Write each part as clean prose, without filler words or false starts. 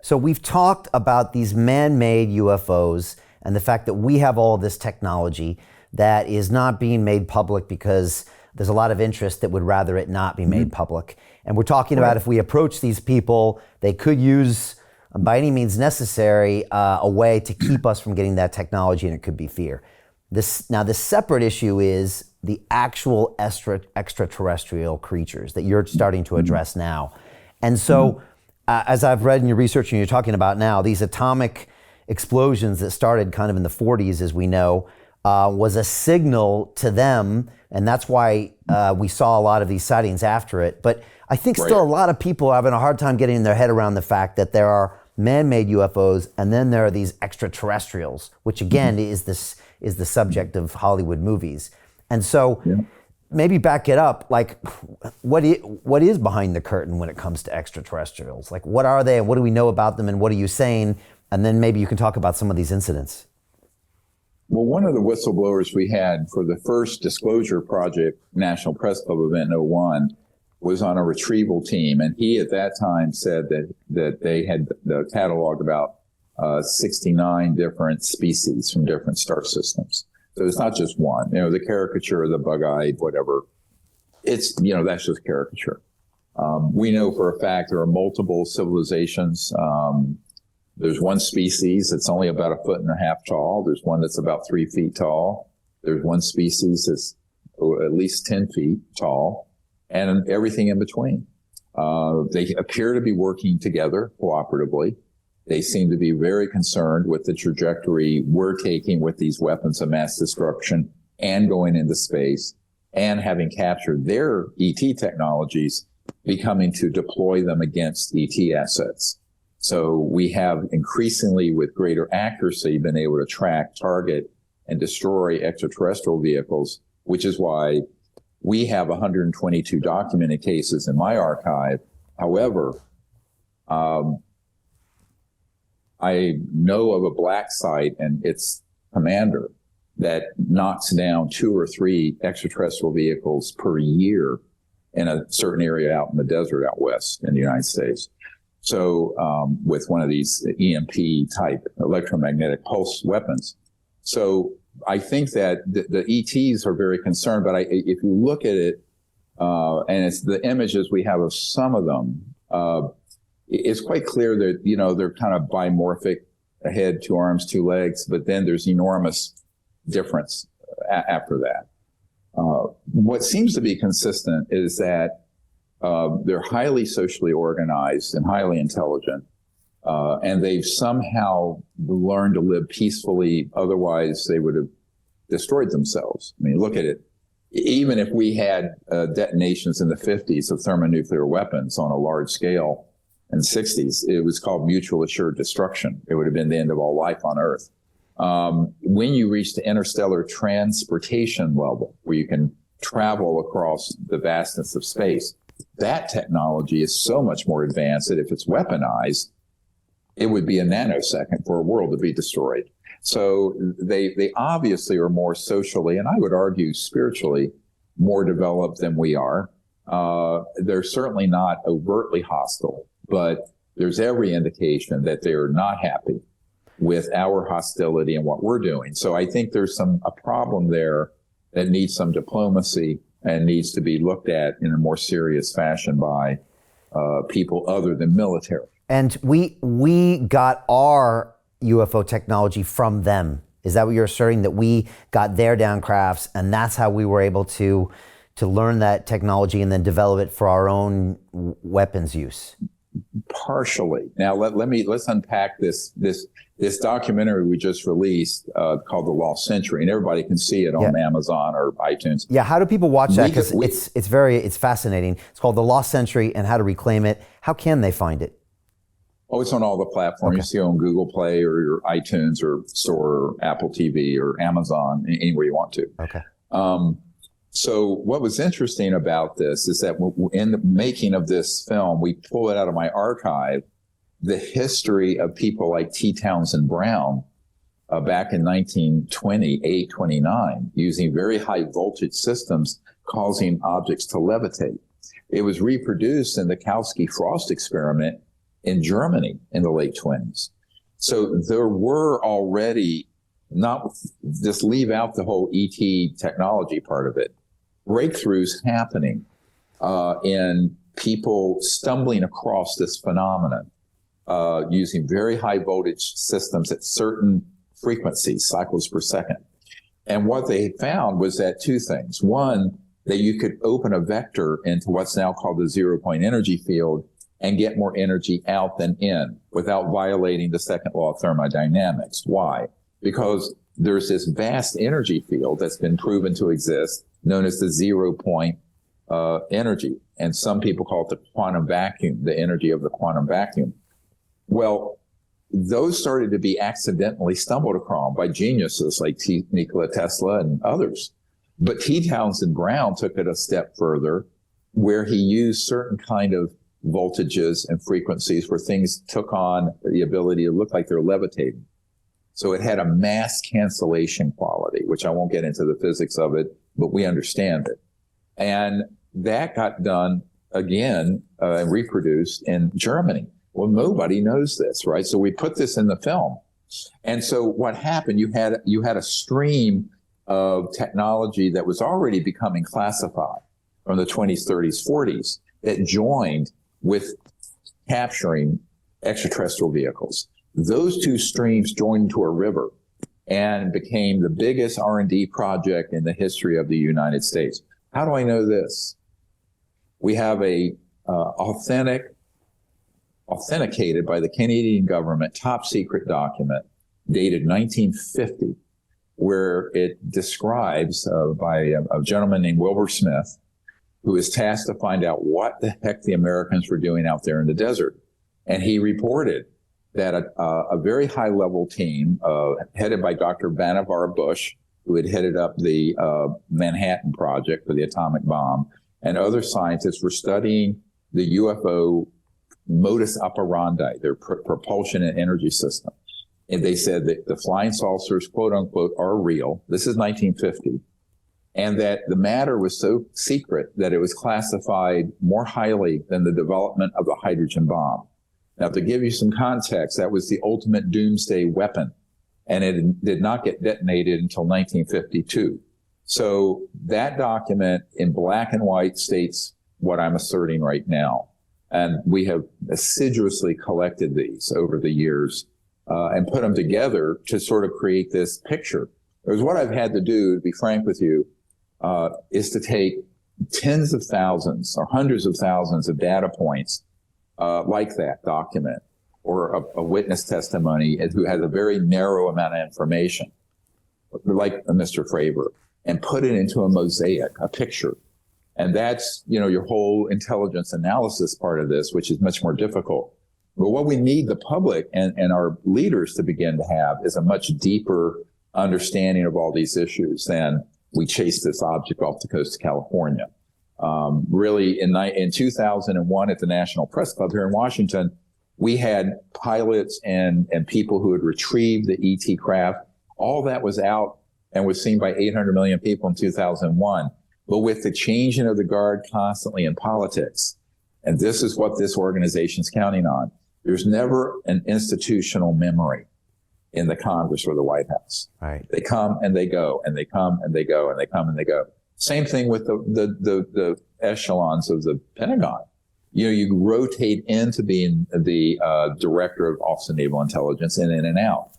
So we've talked about these man-made UFOs and the fact that we have all this technology that is not being made public because there's a lot of interest that would rather it not be made public. And we're talking about if we approach these people, they could use, by any means necessary, a way to keep us from getting that technology, and it could be fear. Now, the separate issue is the actual extraterrestrial creatures that you're starting to address now. And so, as I've read in your research and you're talking about now, these atomic explosions that started kind of in the 40s, as we know, was a signal to them, and that's why we saw a lot of these sightings after it. But I think still a lot of people are having a hard time getting their head around the fact that there are man-made UFOs, and then there are these extraterrestrials, which again is the subject of Hollywood movies. And so maybe back it up, like what is behind the curtain when it comes to extraterrestrials? Like what are they, and what do we know about them, and what are you saying? And then maybe you can talk about some of these incidents. Well, one of the whistleblowers we had for the first disclosure project, National Press Club event in 2001, was on a retrieval team. And he at that time said that they had cataloged about 69 different species from different star systems. So it's not just one, the caricature, the bug-eyed, whatever. It's, that's just caricature. We know for a fact there are multiple civilizations. There's one species that's only about 1.5 feet tall. There's one that's about 3 feet tall. There's one species that's at least 10 feet tall, and everything in between. They appear to be working together cooperatively. They seem to be very concerned with the trajectory we're taking with these weapons of mass destruction and going into space, and having captured their ET technologies, becoming to deploy them against ET assets. So we have increasingly, with greater accuracy, been able to track, target, and destroy extraterrestrial vehicles, which is why we have 122 documented cases in my archive. However, I know of a black site and its commander that knocks down 2 or 3 extraterrestrial vehicles per year in a certain area out in the desert out west in the United States. So with one of these EMP type electromagnetic pulse weapons. So I think that the ETs are very concerned, but if you look at it, and it's the images we have of some of them, it's quite clear that, they're kind of bimorphic, a head, 2 arms, 2 legs, but then there's enormous difference after that. What seems to be consistent is that they're highly socially organized and highly intelligent, and they've somehow learned to live peacefully. Otherwise, they would have destroyed themselves. I mean, look at it. Even if we had detonations in the 50s of thermonuclear weapons on a large scale in the 60s, it was called mutual assured destruction. It would have been the end of all life on Earth. When you reach the interstellar transportation level, where you can travel across the vastness of space, that technology is so much more advanced that if it's weaponized, it would be a nanosecond for a world to be destroyed. So they obviously are more socially, and I would argue spiritually, more developed than we are. They're certainly not overtly hostile, but there's every indication that they're not happy with our hostility and what we're doing. So I think there's a problem there that needs some diplomacy and needs to be looked at in a more serious fashion by people other than military. And we got our UFO technology from them. Is that what you're asserting, that we got their downcrafts and that's how we were able to learn that technology and then develop it for our own weapons use? Partially. Now let's unpack this documentary we just released called The Lost Century, and everybody can see it on Amazon or iTunes. Yeah, how do people watch that? Because it's fascinating. It's called The Lost Century and How to Reclaim It. How can they find it? Oh, it's on all the platforms. Okay. You see it on Google Play or your iTunes or Store or Apple TV or Amazon, anywhere you want to. Okay. So what was interesting about this is that in the making of this film, we pull it out of my archive, the history of people like T. Townsend Brown back in 1928, 29, using very high voltage systems, causing objects to levitate. It was reproduced in the Kautsky-Frost experiment in Germany in the late 20s. So there were already, not just leave out the whole ET technology part of it, breakthroughs happening in people stumbling across this phenomenon using very high voltage systems at certain frequencies, cycles per second. And what they found was that two things. One, that you could open a vector into what's now called the zero-point energy field and get more energy out than in without violating the second law of thermodynamics. Why? Because there's this vast energy field that's been proven to exist, known as the zero-point energy. And some people call it the quantum vacuum, the energy of the quantum vacuum. Well, those started to be accidentally stumbled upon by geniuses like Nikola Tesla and others. But T. Townsend Brown took it a step further, where he used certain kind of voltages and frequencies where things took on the ability to look like they're levitating. So it had a mass cancellation quality, which I won't get into the physics of it, but we understand it. And that got done again and reproduced in Germany. Well, nobody knows this, right? So we put this in the film. And so what happened, you had a stream of technology that was already becoming classified from the 20s, 30s, 40s that joined with capturing extraterrestrial vehicles. Those two streams joined into a river and became the biggest R&D project in the history of the United States. How do I know this? We have a authenticated by the Canadian government top secret document dated 1950, where it describes by a gentleman named Wilbur Smith, who is tasked to find out what the heck the Americans were doing out there in the desert. And he reported that a very high-level team headed by Dr. Vannevar Bush, who had headed up the Manhattan Project for the atomic bomb, and other scientists were studying the UFO modus operandi, their propulsion and energy system. And they said that the flying saucers, quote unquote, are real. This is 1950. And that the matter was so secret that it was classified more highly than the development of the hydrogen bomb. Now, to give you some context, that was the ultimate doomsday weapon. And it did not get detonated until 1952. So that document in black and white states what I'm asserting right now. And we have assiduously collected these over the years and put them together to sort of create this picture. Because what I've had to do, to be frank with you, is to take tens of thousands or hundreds of thousands of data points like that document or a witness testimony who has a very narrow amount of information, like Mr. Fravor, and put it into a mosaic, a picture. And that's, your whole intelligence analysis part of this, which is much more difficult. But what we need the public and our leaders to begin to have is a much deeper understanding of all these issues than we chase this object off the coast of California. Really, in 2001 at the National Press Club here in Washington, we had pilots and people who had retrieved the ET craft. All that was out and was seen by 800 million people in 2001. But with the changing of the guard constantly in politics, and this is what this organization is counting on, there's never an institutional memory in the Congress or the White House. Right. They come and they go, and they come and they go, and they come and they go. Same thing with the echelons of the Pentagon. You rotate into being the director of Office of Naval Intelligence and in and out.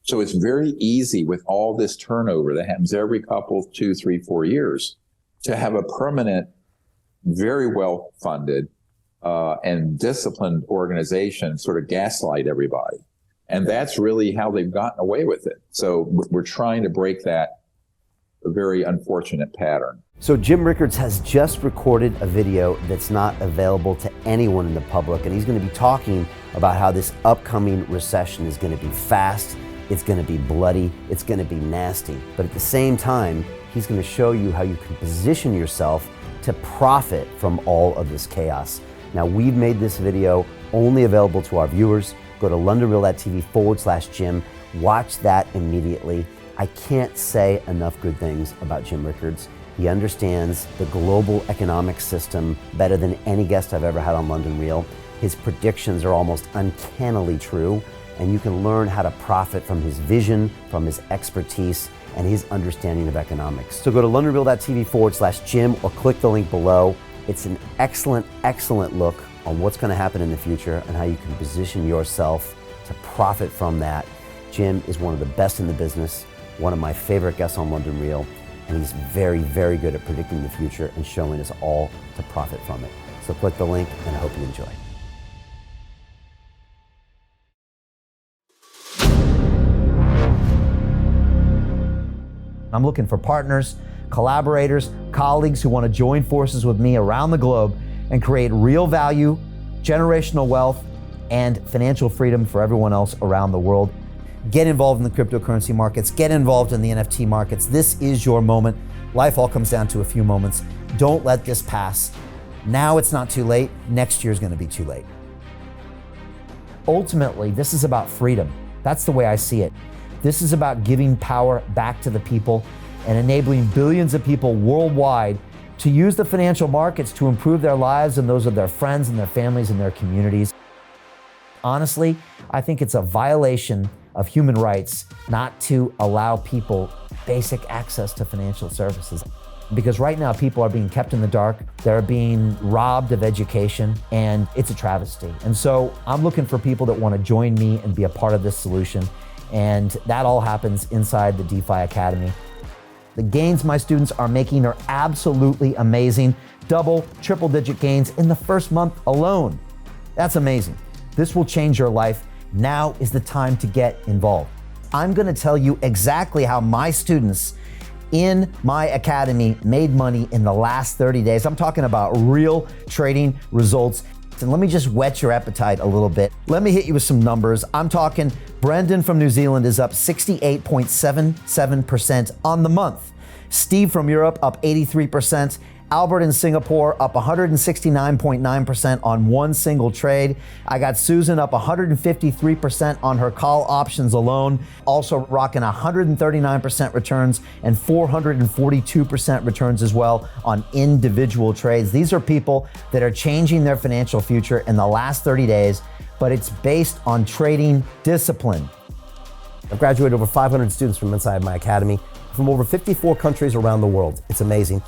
So it's very easy with all this turnover that happens every couple, 2, 3, 4 years to have a permanent, very well funded and disciplined organization sort of gaslight everybody. And that's really how they've gotten away with it. So we're trying to break that very unfortunate pattern. So Jim Rickards has just recorded a video that's not available to anyone in the public, and he's going to be talking about how this upcoming recession is going to be fast, it's going to be bloody, it's going to be nasty. But at the same time, he's going to show you how you can position yourself to profit from all of this chaos. Now, we've made this video only available to our viewers. Go to londonreal.tv/Jim. Watch that immediately. I can't say enough good things about Jim Rickards. He understands the global economic system better than any guest I've ever had on London Real. His predictions are almost uncannily true, and you can learn how to profit from his vision, from his expertise, and his understanding of economics. So go to londonreal.tv/Jim or click the link below. It's an excellent, excellent look on what's going to happen in the future and how you can position yourself to profit from that. Jim is one of the best in the business, one of my favorite guests on London Real, and he's very, very good at predicting the future and showing us all to profit from it. So click the link, and I hope you enjoy. I'm looking for partners, collaborators, colleagues who want to join forces with me around the globe and create real value, generational wealth, and financial freedom for everyone else around the world. Get involved in the cryptocurrency markets, get involved in the NFT markets. This is your moment. Life all comes down to a few moments. Don't let this pass. Now it's not too late. Next year's going to be too late. Ultimately, this is about freedom. That's the way I see it. This is about giving power back to the people and enabling billions of people worldwide to use the financial markets to improve their lives and those of their friends and their families and their communities. Honestly, I think it's a violation of human rights not to allow people basic access to financial services. Because right now people are being kept in the dark, they're being robbed of education, and it's a travesty. And so I'm looking for people that want to join me and be a part of this solution. And that all happens inside the DeFi Academy. The gains my students are making are absolutely amazing. Double, triple digit gains in the first month alone. That's amazing. This will change your life. Now is the time to get involved. I'm gonna tell you exactly how my students in my academy made money in the last 30 days. I'm talking about real trading results. And let me just whet your appetite a little bit. Let me hit you with some numbers. I'm talking Brendan from New Zealand is up 68.77% on the month. Steve from Europe up 83%. Albert in Singapore up 169.9% on one single trade. I got Susan up 153% on her call options alone, also rocking 139% returns and 442% returns as well on individual trades. These are people that are changing their financial future in the last 30 days, but it's based on trading discipline. I've graduated over 500 students from inside my academy from over 54 countries around the world. It's amazing.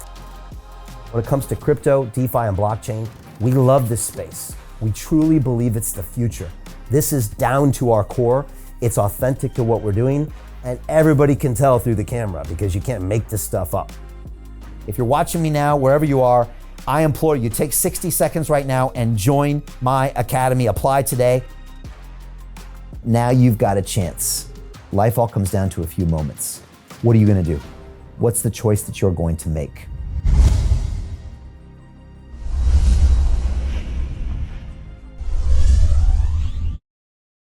When it comes to crypto, DeFi, and blockchain, we love this space. We truly believe it's the future. This is down to our core. It's authentic to what we're doing, and everybody can tell through the camera because you can't make this stuff up. If you're watching me now, wherever you are, I implore you, take 60 seconds right now and join my academy. Apply today. Now you've got a chance. Life all comes down to a few moments. What are you gonna do? What's the choice that you're going to make?